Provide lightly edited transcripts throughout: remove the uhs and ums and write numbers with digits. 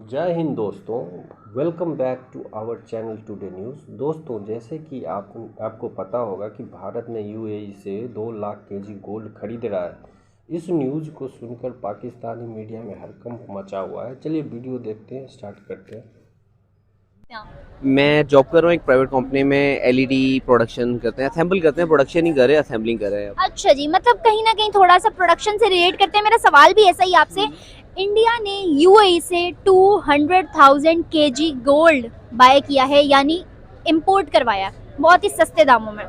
जय हिंद दोस्तों। Welcome back to our channel today news. दोस्तों, जैसे कि आपको पता होगा कि भारत ने यूएई से 2 लाख केजी गोल्ड खरीद रहा है। इस न्यूज़ को सुनकर पाकिस्तानी मीडिया में हड़कंप मचा हुआ है। चलिए वीडियो देखते हैं, स्टार्ट करते हैं। मैं जॉब कर रहा हूँ एक प्राइवेट कंपनी में। एलईडी प्रोडक्शन करते हैं, असेंबल करते हैं, प्रोडक्शन ही कर रहे हैं, असेंबलिंग कर रहे हैं। अच्छा जी, मतलब कहीं ना कहीं थोड़ा सा प्रोडक्शन से रिलेट करते हैं। मेरा सवाल भी ऐसा ही आपसे, इंडिया ने यूएई से 200,000 केजी गोल्ड बाय किया है, यानी इंपोर्ट करवाया बहुत ही सस्ते दामों में।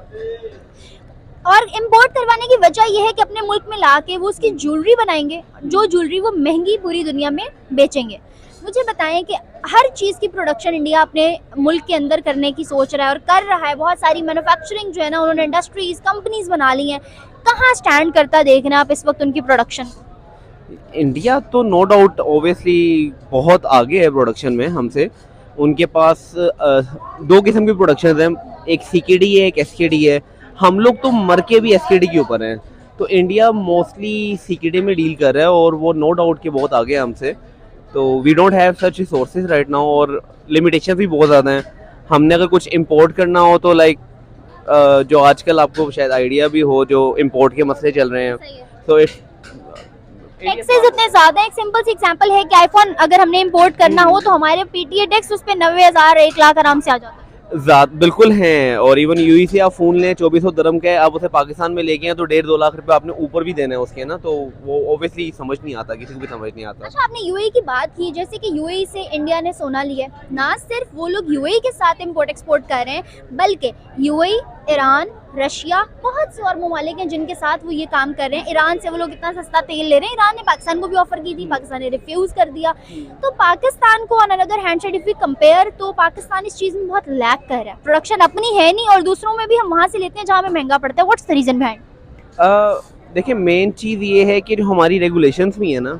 और इंपोर्ट करवाने की वजह यह है कि अपने मुल्क में ला के वो उसकी ज्वेलरी बनाएंगे, जो ज्वेलरी वो महंगी पूरी दुनिया में बेचेंगे। मुझे बताएं कि हर चीज़ की प्रोडक्शन इंडिया अपने मुल्क के अंदर करने की सोच रहा है और कर रहा है। बहुत सारी मैन्युफैक्चरिंग जो है ना, उन्होंने इंडस्ट्रीज कंपनीज बना ली हैं। कहाँ स्टैंड करता देखना आप इस वक्त उनकी प्रोडक्शन? इंडिया तो नो डाउट ऑब्वियसली बहुत आगे है प्रोडक्शन में हमसे। उनके पास दो किस्म की प्रोडक्शन है, एक सीकेडी है, एक एसकेडी है। हम लोग तो मर के भी एसकेडी के ऊपर हैं, तो इंडिया मोस्टली सीकेडी में डील कर रहा है और वो नो डाउट के बहुत आगे है हमसे। तो we don't have such resources right now और लिमिटेशन भी बहुत ज़्यादा हैं। हमने अगर कुछ इंपोर्ट करना हो तो लाइक जो आजकल आपको शायद आइडिया भी हो, जो इंपोर्ट के मसले चल रहे हैं, तो इट्स टैक्सेस इतने ज़्यादा हैं। एक सिंपल सी एग्जांपल है कि आईफोन अगर हमने इंपोर्ट करना हो तो हमारे पीटीए टैक्स उस पर 90,000 1 लाख आराम से आ जाता है। बिल्कुल हैं। और इवन यूई से आप फ़ोन लें 2400 दरम का है, आप उसे पाकिस्तान में लेके हैं तो 1.5-2 लाख रुपए आपने ऊपर भी देना है उसके ना, तो वो ऑब्वियसली समझ नहीं आता, किसी को भी समझ नहीं आता। अच्छा, आपने यूएई की बात की, जैसे कि यूएई से इंडिया ने सोना लिया है। ना सिर्फ वो लोग यूएई के साथ इंपोर्ट एक्सपोर्ट कर रहे हैं, बल्कि यूएई, ईरान, रशिया, बहुत से और ममालिक हैं जिनके साथ वो ये काम कर रहे हैं। ईरान से वो लोग इतना सस्ता तेल ले रहे हैं। ईरान ने पाकिस्तान को भी ऑफर की थी, पाकिस्तान ने रिफ्यूज कर दिया। तो पाकिस्तान को on another hand side if we compare, तो पाकिस्तान इस चीज़ में बहुत लैक कर रहा है। प्रोडक्शन अपनी है नहीं और दूसरों में भी हम वहाँ से लेते हैं जहाँ हमें महंगा पड़ता है। What's the reason behind? देखिए, मेन चीज़ ये है कि जो हमारी रेगुलेशंस भी है ना,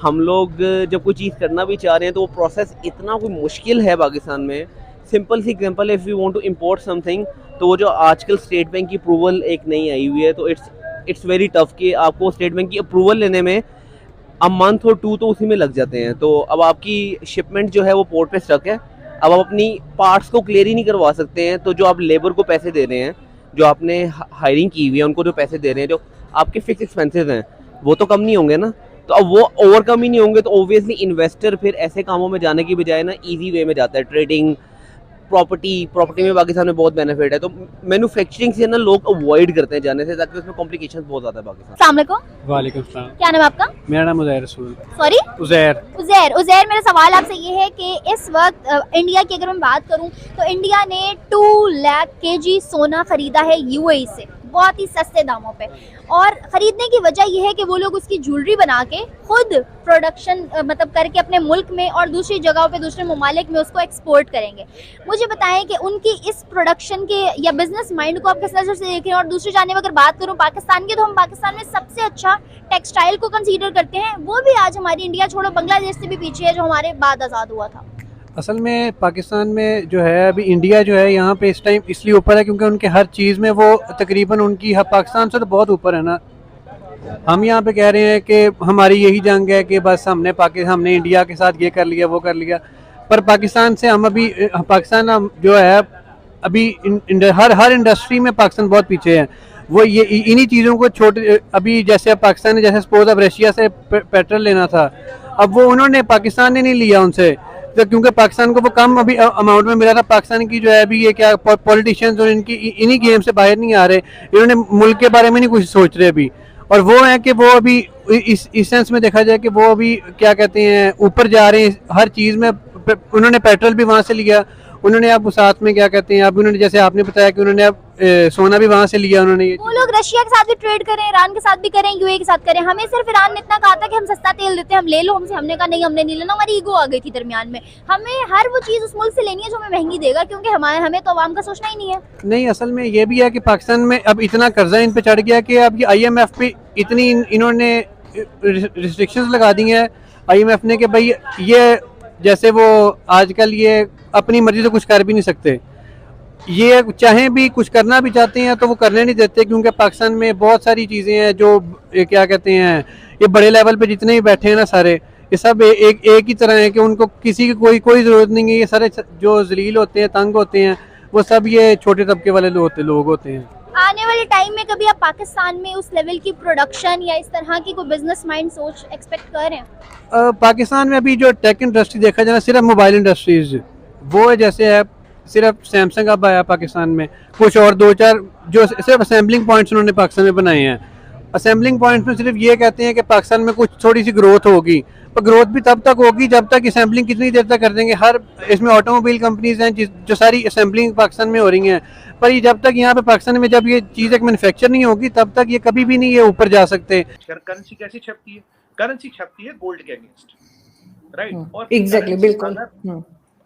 हम लोग जब कोई चीज़ करना भी चाह रहे हैं तो वो प्रोसेस इतना कोई मुश्किल है पाकिस्तान में। सिंपल सी example, if you want to import something, तो वो जो आजकल स्टेट बैंक की अप्रूवल एक नई आई हुई है, तो इट्स वेरी टफ कि आपको स्टेट बैंक की अप्रूवल लेने में अ मंथ और 2 तो उसी में लग जाते हैं। तो अब आपकी शिपमेंट जो है वो पोर्ट पे स्टक है। अब आप अपनी पार्ट्स को क्लियर ही नहीं करवा सकते हैं, तो जो आप लेबर को पैसे दे रहे हैं, जो आपने हायरिंग की हुई है, उनको जो पैसे दे रहे हैं, जो आपके फिक्स एक्सपेंसेस हैं, वो तो कम नहीं होंगे ना। तो अब वो ओवर कम ही नहीं होंगे, तो ऑब्वियसली इन्वेस्टर फिर ऐसे कामों में जाने की बजाय ना ईजी वे में जाता है। ट्रेडिंग, प्रॉपर्टी में पाकिस्तान में बहुत बेनिफिट है, तो मैन्युफैक्चरिंग से ना लोग अवॉइड करते हैं जाने से, ताकि उसमें कॉम्प्लिकेशंस बहुत ज़्यादा है पाकिस्तान। अस्सलाम वालेकुम। वालेकुम सलाम। क्या नाम है आपका? मेरा नाम उज़ैर रसूल। सॉरी, उज़ैर। उज़ैर, मेरा सवाल आपसे ये है कि इस वक्त इंडिया की अगर मैं बात करूं तो इंडिया ने 2 लाख केजी सोना खरीदा है यूएई से, बहुत ही सस्ते दामों पे। और ख़रीदने की वजह यह है कि वो लोग उसकी ज्वेलरी बना के खुद प्रोडक्शन मतलब करके अपने मुल्क में और दूसरी जगहों पे, दूसरे ममालिक में उसको एक्सपोर्ट करेंगे। मुझे बताएं कि उनकी इस प्रोडक्शन के या बिजनेस माइंड को आप किस नज़र से देख रहे हैं? और दूसरी जानिब अगर बात करूं पाकिस्तान की, तो हम पाकिस्तान में सबसे अच्छा टेक्सटाइल को कंसीडर करते हैं। वो भी आज हमारी इंडिया छोड़ो बांग्लादेश से भी पीछे है, जो हमारे बाद आज़ाद हुआ था। असल में पाकिस्तान में जो है अभी इंडिया जो है यहाँ पे इस टाइम इसलिए ऊपर है क्योंकि उनके हर चीज़ में वो तकरीबन उनकी पाकिस्तान से तो बहुत ऊपर है ना। हम यहाँ पे कह रहे हैं कि हमारी यही जंग है कि बस हमने इंडिया के साथ ये कर लिया, वो कर लिया, पर पाकिस्तान से हम अभी पाकिस्तान जो है अभी हर इंडस्ट्री में पाकिस्तान बहुत पीछे है। वो ये इन्हीं चीज़ों को छोटे, अभी जैसे अब पाकिस्तान ने, जैसे सपोज अब रशिया से पेट्रोल लेना था, अब वो उन्होंने, पाकिस्तान ने नहीं लिया उनसे, तो क्योंकि पाकिस्तान को वो कम अभी अमाउंट में मिला था। पाकिस्तान की जो है अभी ये क्या पॉलिटिशियंस और इनकी इन्हीं गेम से बाहर नहीं आ रहे, इन्होंने मुल्क के बारे में नहीं कुछ सोच रहे अभी। और वो है कि वो अभी इस सेंस में देखा जाए कि वो अभी क्या कहते हैं ऊपर जा रहे हैं हर चीज़ में। उन्होंने पेट्रोल भी वहाँ से लिया, उन्होंने अब साथ में क्या कहते हैं, अब उन्होंने, जैसे आपने बताया कि उन्होंने अब सोना भी वहाँ से लिया उन्होंने। वो लोग रशिया के साथ भी ट्रेड करें, ईरान के साथ भी करें, यूएई के साथ करें। हमें सिर्फ ईरान ने इतना कहा था कि हम सस्ता तेल देते हैं, हम ले लो हमसे। हमने कहा नहीं, हमने नहीं लेना। हमारी ईगो आ गई थी दरमियान में। हमें हर वो चीज़ उस मुल्क से लेनी है जो हमें महंगी देगा, क्योंकि हमें तो आवाम का सोचना ही नहीं है। नहीं, असल में ये भी है कि पाकिस्तान में अब इतना कर्जा इन पे चढ़ गया कि अब ये IMF पे इतनी इन्होंने रिस्ट्रिक्शंस लगा दी हैं IMF ने कि भाई ये, जैसे वो आजकल ये अपनी मर्जी से कुछ कर भी नहीं सकते। ये चाहे भी कुछ करना भी चाहते हैं तो वो करने नहीं देते, क्योंकि पाकिस्तान में बहुत सारी चीज़ें हैं जो क्या कहते हैं, ये बड़े लेवल पे जितने भी बैठे हैं ना सारे, ये सब एक ही तरह है कि उनको किसी की कोई ज़रूरत नहीं है। ये सारे जो जलील होते हैं, तंग होते हैं, वो सब ये छोटे तबके वाले लोग होते हैं। आने वाले टाइम में कभी आप पाकिस्तान में उस लेवल की प्रोडक्शन या इस तरह की कोई बिजनेस माइंड सोच एक्सपेक्ट कर रहे हैं? पाकिस्तान में अभी जो टेक इंडस्ट्री देखा जाए, सिर्फ मोबाइल इंडस्ट्रीज वो है, जैसे है सिर्फ सैमसंग अब आया पाकिस्तान में, कुछ और 2-4 जो सिर्फ असेंबलिंग पॉइंट्स उन्होंने पाकिस्तान में बनाए हैं। असेंबलिंग पॉइंट्स में सिर्फ ये कहते हैं कि पाकिस्तान में कुछ थोड़ी सी ग्रोथ होगी, पर ग्रोथ भी तब तक होगी जब तक असेंबलिंग कितनी देर तक कर देंगे। हर इसमें ऑटोमोबाइल कंपनीज हैं जो सारी असेंबलिंग पाकिस्तान में हो रही हैं, पर ये जब तक यहाँ पे पाकिस्तान में जब ये चीज़ एक मैन्युफैक्चर नहीं होगी तब तक ये कभी भी नहीं ये ऊपर जा सकते। करेंसी कैसी छपती है? करेंसी छपती है गोल्ड के अगेंस्ट, राइट? और एग्जैक्टली, बिल्कुल।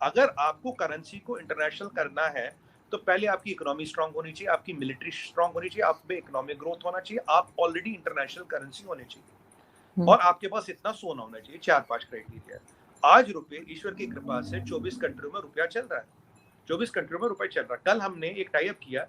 अगर आपको करेंसी को इंटरनेशनल करना है तो पहले आपकी इकोनॉमी स्ट्रांग होनी चाहिए, आपकी मिलिट्री स्ट्रांग होनी चाहिए, आप में इकोनॉमिक ग्रोथ होना चाहिए, आप ऑलरेडी इंटरनेशनल करेंसी होनी चाहिए और आपके पास इतना सोना होना चाहिए। 4-5 क्राइटेरिया। आज रुपये ईश्वर की कृपा से 24 कंट्रियों में रुपया चल रहा है, 24 कंट्रियों में रुपया चल रहा है। कल हमने एक टाई अप किया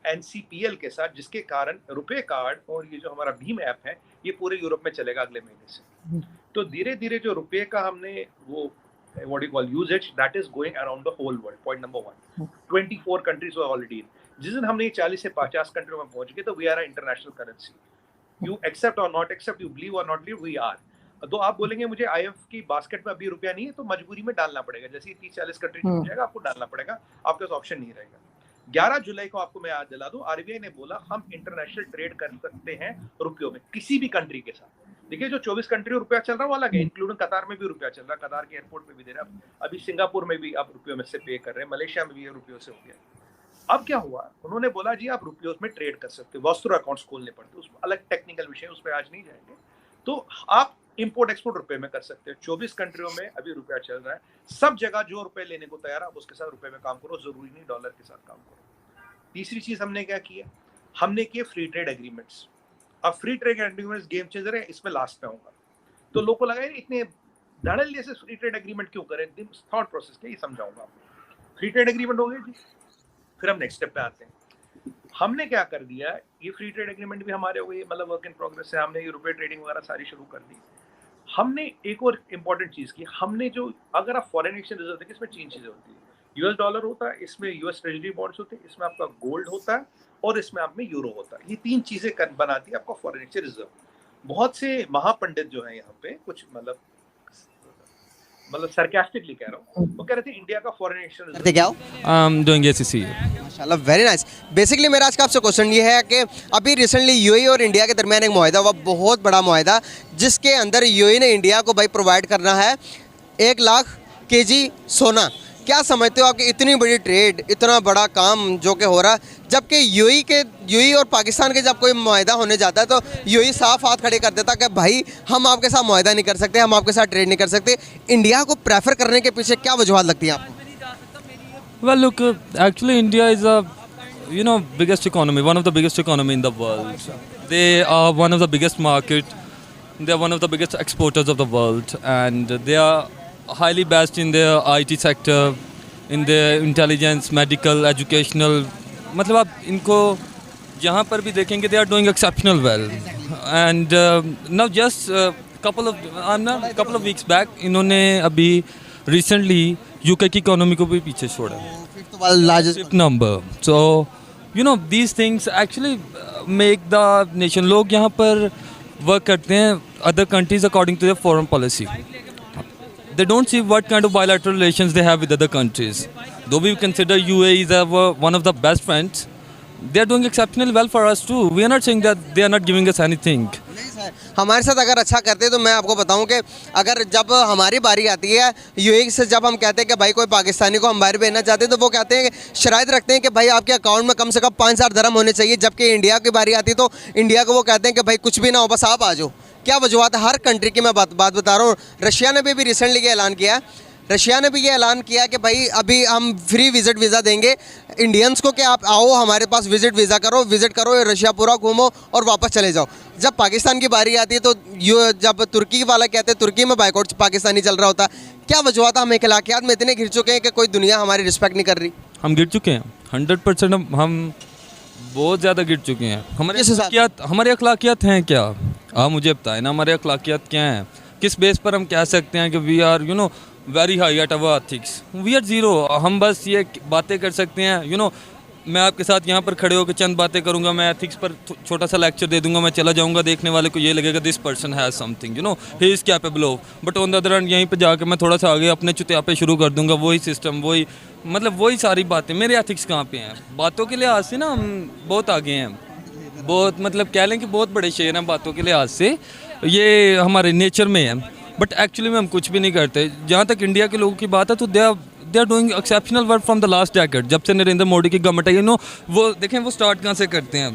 NCPL के साथ, जिसके कारण रुपये कार्ड और ये जो हमारा भीम ऐप है ये पूरे यूरोप में चलेगा अगले महीने से। तो धीरे धीरे जो रुपये का हमने वो what you call usage that is going around the whole world. Point number 1. 24 countries were already in. जिस दिन हमने 40 से 50 कंट्रियों में पहुंच गए तो we are an international currency. You accept or not accept, you believe or not believe, we are. तो आप बोलेंगे मुझे IMF की बास्केट में अभी रुपया नहीं है, तो मजबूरी में डालना पड़ेगा। जैसे 30-40 कंट्री हो जाएगा आपको डालना पड़ेगा, आपके पास ऑप्शन नहीं रहेगा। 11 जुलाई को आपको मैं याद दिला दूं, RBI ने बोला हम इंटरनेशनल ट्रेड कर सकते हैं रुपयों में किसी भी कंट्री के साथ। देखिए जो 24 कंट्री में रुपया चल रहा है वो अलग है, इंक्लूडिंग कतार में भी रुपया चल रहा है, कतार के एयरपोर्ट पे भी दे रहा है, अभी सिंगापुर में भी आप रुपयों में से पे कर रहे हैं, मलेशिया में भी ये रुपयों से हो गया। अब क्या हुआ, उन्होंने बोला जी आप रुपयों में ट्रेड कर सकते हो, वस्तु अकाउंट्स खोलने पड़ते, उसमें अलग टेक्निकल विषय, उस पर आज नहीं जाएंगे। तो आप इंपोर्ट एक्सपोर्ट रुपए में कर सकते हो। 24 कंट्रियों में अभी रुपया चल रहा है, सब जगह जो रुपए लेने को तैयार है आप उसके साथ रुपए में काम करो, जरूरी नहीं डॉलर के साथ काम करो। तीसरी चीज हमने क्या किया, हमने किए फ्री ट्रेड एग्रीमेंट्स। अब free trade agreements game changer है, इसमें लास्ट में होगा। तो लोगों को लगा इतने धड़ल्ले से फ्री ट्रेड एग्रीमेंट क्यों करें, थॉट प्रोसेस क्या, ये समझाऊंगा आपको। फ्री ट्रेड एग्रीमेंट हो गए जी, फिर हम नेक्स्ट स्टेप पे आते हैं। हमने क्या कर दिया, ये फ्री ट्रेड एग्रीमेंट भी हमारे हो गए, मतलब वर्क इन प्रोग्रेस है, हमने ये रुपए ट्रेडिंग वगैरह सारी शुरू कर दी। हमने एक और इम्पोर्टेंट चीज की, हमने जो अगर आप फॉरेन एक्सचेंज रिजर्व देखिए, इसमें 3 चीजें होती है, US डॉलर होता है, इसमें US ट्रेजरी बॉन्ड्स होते हैं, इसमें आपका गोल्ड होता है और इसमें आप में यूरो होता है। ये 3 चीजें बनाती है आपका फॉरेन एक्सचेंज रिजर्व। बहुत से महापंडित जो हैं यहाँ पे, कुछ मतलब सरकास्टिकली कह रहा हूँ, वो कह रहे थे इंडिया का फॉरेन एक्सचेंज रिजर्व क्या हो? Doing ACC। माशाल्लाह, वेरी नाइस। बेसिकली मेरा आज का आपसे क्वेश्चन ये है कि अभी रिसेंटली यूएई और इंडिया के दरमियान एक मुआहदा हुआ, बहुत बड़ा मुआहदा, जिसके अंदर यूएई ने इंडिया को भाई प्रोवाइड करना है 1 लाख केजी सोना। क्या समझते हो आप कि इतनी बड़ी ट्रेड, इतना बड़ा काम जो कि हो रहा है, जबकि यूएई और पाकिस्तान के जब कोई मुआहदा होने जाता है तो यूएई साफ हाथ खड़े कर देता कि भाई हम आपके साथ मुआहदा नहीं कर सकते, हम आपके साथ ट्रेड नहीं कर सकते। इंडिया को प्रेफर करने के पीछे क्या वजूहत लगती है आपको? Well, look, actually, India is biggest economy, one of the biggest economy in the world. They are one of the biggest market. They are one of the biggest exporters of the world, and they are highly based in their IT sector, in their intelligence, medical, educational. मतलब आप इनको जहाँ पर भी देखेंगे, they are doing exceptional well. And now just couple of weeks back, इन्होंने अभी recently UK की इकोनॉमी को भी पीछे छोड़ा, fifth number. So these things actually make the nation। लोग यहाँ पर वर्क करते हैं other countries according to their foreign policy. They don't see what kind of bilateral relations they have with other countries. Though we consider UAE as one of the best friends, they are doing exceptionally well for us too. We are not saying that they are not giving us anything. हमारे साथ अगर अच्छा करते हैं तो मैं आपको बताऊं कि अगर जब हमारी बारी आती है यूएई से, जब हम कहते हैं कि भाई कोई पाकिस्तानी को हम बाहर भेजना चाहते हैं, तो वो कहते हैं कि शराइत रखते हैं कि भाई आपके अकाउंट में कम से कम 5,000 दरम होने चाहिए। जबकि इंडिया की बारी आती है तो इंडिया को वो कहते हैं कि भाई कुछ भी ना हो, बस आप आ जाओ। क्या वजूहत है? हर कंट्री की मैं बात बता रहा हूँ। रशिया ने भी रिसेंटली ये ऐलान किया है, रशिया ने भी ये ऐलान किया कि भाई अभी हम फ्री विजिट वीज़ा देंगे इंडियंस को, कि आप आओ हमारे पास विजिट वीज़ा करो, विजिट करो, रशिया पूरा घूमो और वापस चले जाओ। जब पाकिस्तान की बारी आती है तो जब तुर्की वाला कहते हैं तुर्की में बाइकआउट पाकिस्तानी चल रहा होता है। क्या वजूहत है? हम इखलाकियात में इतने घिर चुके हैं कि कोई दुनिया हमारी रिस्पेक्ट नहीं कर रही। हम गिर चुके हैं 100%, हम बहुत ज़्यादा गिर चुके हैं। हमारे अखलाकियात हैं क्या? आप मुझे बताएं ना, हमारे अखलाकियात क्या हैं? किस बेस पर हम कह सकते हैं कि we are very high at our ethics? We are zero. हम बस ये बातें कर सकते हैं, मैं आपके साथ यहाँ पर खड़े होकर चंद बातें करूँगा, मैं एथिक्स पर छोटा सा लेक्चर दे दूंगा, मैं चला जाऊँगा, देखने वाले को ये लगेगा this person has something, he is capable of. But on the other hand यहीं पे जाके मैं थोड़ा सा आगे अपने चुतियापे शुरू कर दूंगा, वही सिस्टम, वही वही सारी बातें। मेरे एथिक्स कहाँ पे हैं? बातों के लिहाज से ना हम बहुत आगे हैं, बहुत कह लें कि बहुत बड़े शेर हैं बातों के लिहाज से, ये हमारे नेचर में है, बट एक्चुअली में हम कुछ भी नहीं करते। जहाँ तक इंडिया के लोगों की बात है तो they are doing exceptional work from the last decade. जब से नरेंद्र मोदी की गवर्नमेंट आई, वो देखें वो स्टार्ट कहाँ से करते हैं।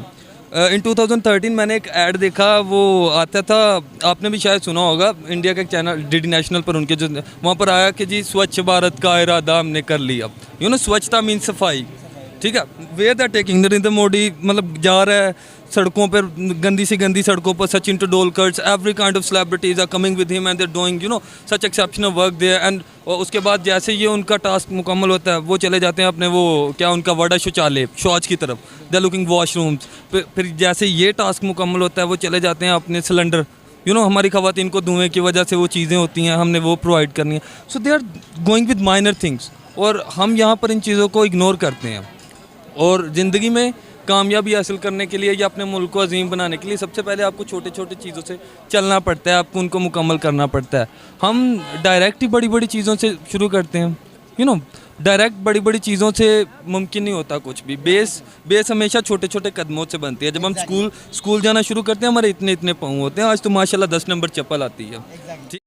इन 2013 मैंने एक ऐड देखा, वो आता था, आपने भी शायद सुना होगा, इंडिया का एक चैनल डीडी नेशनल पर उनके जो वहाँ पर आया कि जी स्वच्छ भारत का इरादा हमने कर लिया। स्वच्छता मीन सफाई, ठीक है। Where the taking Narendra Modi जा रहा है सड़कों पर, गंदी से गंदी सड़कों पर, Sachin Tendulkar, every kind of celebrities are coming with him and they doing such exceptional work there. And उसके बाद जैसे ये उनका टास्क मुकम्मल होता है, वो चले जाते हैं अपने वो क्या उनका वर्ड है शौचालय, शौच की तरफ, दे लुकिंग वॉशरूम्स। फिर जैसे ये टास्क मुकम्मल होता है, वो चले जाते हैं अपने सिलेंडर, हमारी ख़वातीन को धुएँ की वजह से वो चीज़ें होती हैं, हमने वो प्रोवाइड करनी है। So they are going with minor things, और हम यहाँ पर इन चीज़ों को इग्नोर करते हैं। और ज़िंदगी में कामयाबी हासिल करने के लिए या अपने मुल्क को अजीम बनाने के लिए सबसे पहले आपको छोटे छोटे चीज़ों से चलना पड़ता है, आपको उनको मुकम्मल करना पड़ता है। हम डायरेक्ट ही बड़ी बड़ी चीज़ों से शुरू करते हैं, डायरेक्ट बड़ी बड़ी चीज़ों से मुमकिन नहीं होता कुछ भी। बेस हमेशा छोटे छोटे कदमों से बनती है। जब हम स्कूल जाना शुरू करते हैं, हमारे इतने पाँव होते हैं, आज तो माशाल्लाह 10 नंबर चप्पल आती है।